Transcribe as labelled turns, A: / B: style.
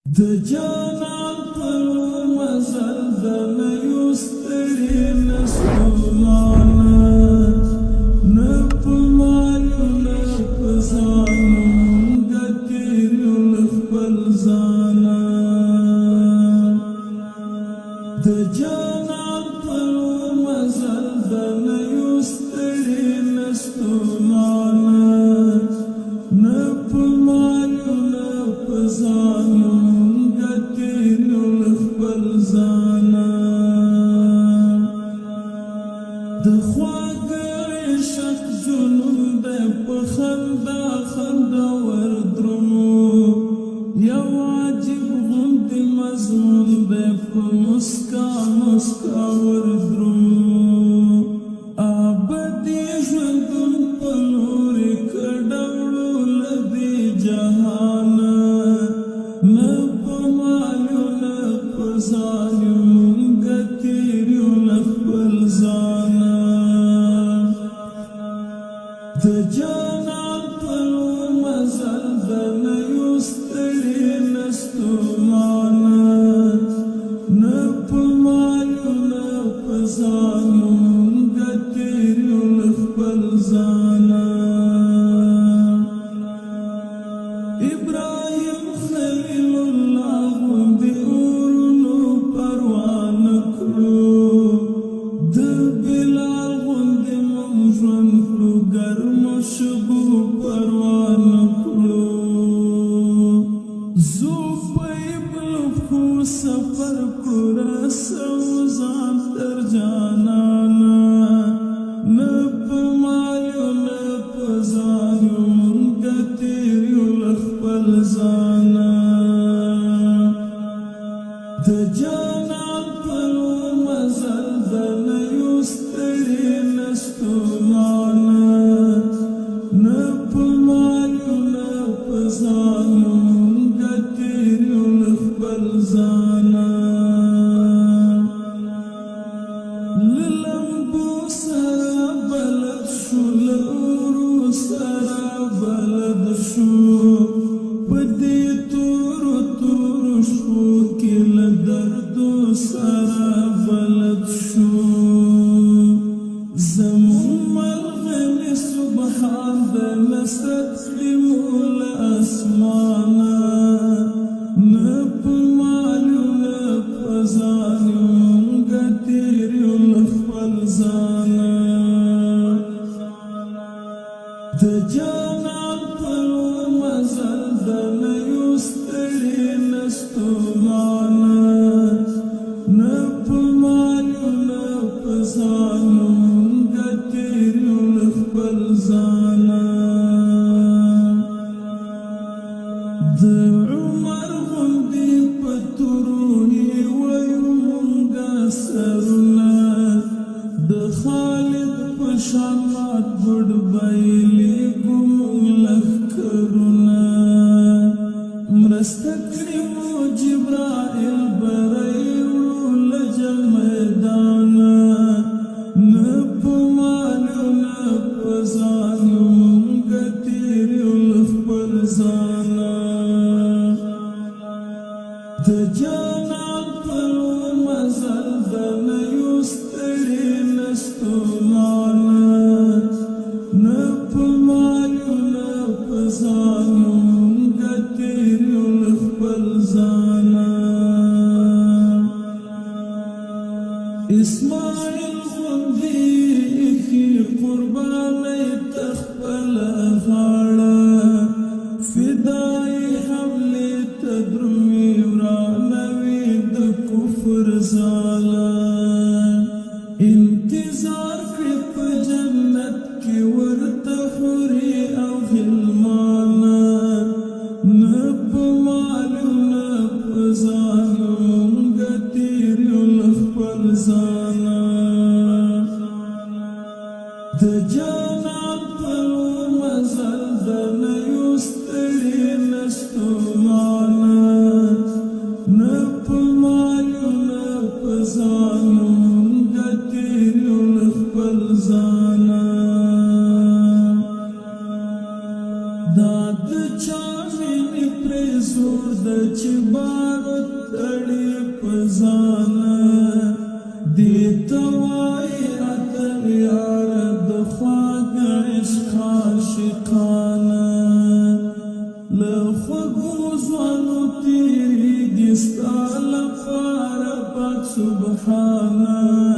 A: د جانان پر مزل د نه ستړي نستومانه نه په مالو نه په ځانو مونږه تېر یو له خپل ځانه د جانان پر مزل د نه ستړي نستومانه نه په مالو نه په ځانو د خواږه عشق جنون دی په خندا خندا وردرمو یو عجیب غوندې مضمون دی په مسکا مسکا وردرمو ابدي ژوندون په لورې کډه وړو له دې جهانه نه په مالو نه په ځانو مونږه تېر یو له خپل ځانه د جانان پر مزل د نه یو ستړي نستومانه نه په مالو نه په ځانو مونږه تېر یو له خپل ځانه ابراهیم خلیل الله غوندې اورونو پروا نه کړو د بلال غوندې مونږ ژوند کړو ګرمو شګو پروا نه کړو زو په بلو پښو سفر کړو رسو ځان تر جانانه نه په مالو نه په ځانو مونږه تېر یو له خپل ځانه د جانان پر مزل د نه یو ستړي نستومانه نه په مالو نه په ځانو مونږه تېر یو له خپل ځانه له لمبو سره بلد شو له اورو سره بلد شو په دې تورو تورو شپو کې له دردو سره بلد شو زمون مرغمې سبحان د نصرت خیمو له اسمانه نه په مالو نه په ځانو مونږه تېر یو له خپل ځانه د جانان پر مزل د نه یو ستړي نستومانه نه په مالو نه په ځانو مونږه تېر یو له خپل ځانه د عمر غوندې په تورونې ویو مونږه سرونه د خالد په شان مات بډ بایلېږو مونږ لښکرونه مرسته کړې مو جبرائیل بری وړو له جمیدانه نه په مالو نه په ځانو مونږه تېر یو له خپل ځانه د جانان پر مزل د نه یو ستړي نستومانه نه په مالو نه په ځانو مونږه تېر یو له خپل ځانه اسماعیل غوندې ایښي قربانۍ ته خپله غاړه فدایي حملې ته درومي ورانوي د کفر ځاله انتظار کړي په جنت کې ورته حورې او غلمانه نه په مالو نه په ځانو مونږه تېر یو له خپل ځانه بارو تړي پزانا دي توای اتل یار د خواږ عشق عاشقانا له خوږو ځوانو تیریږي ستا لپاره پاک سبحانه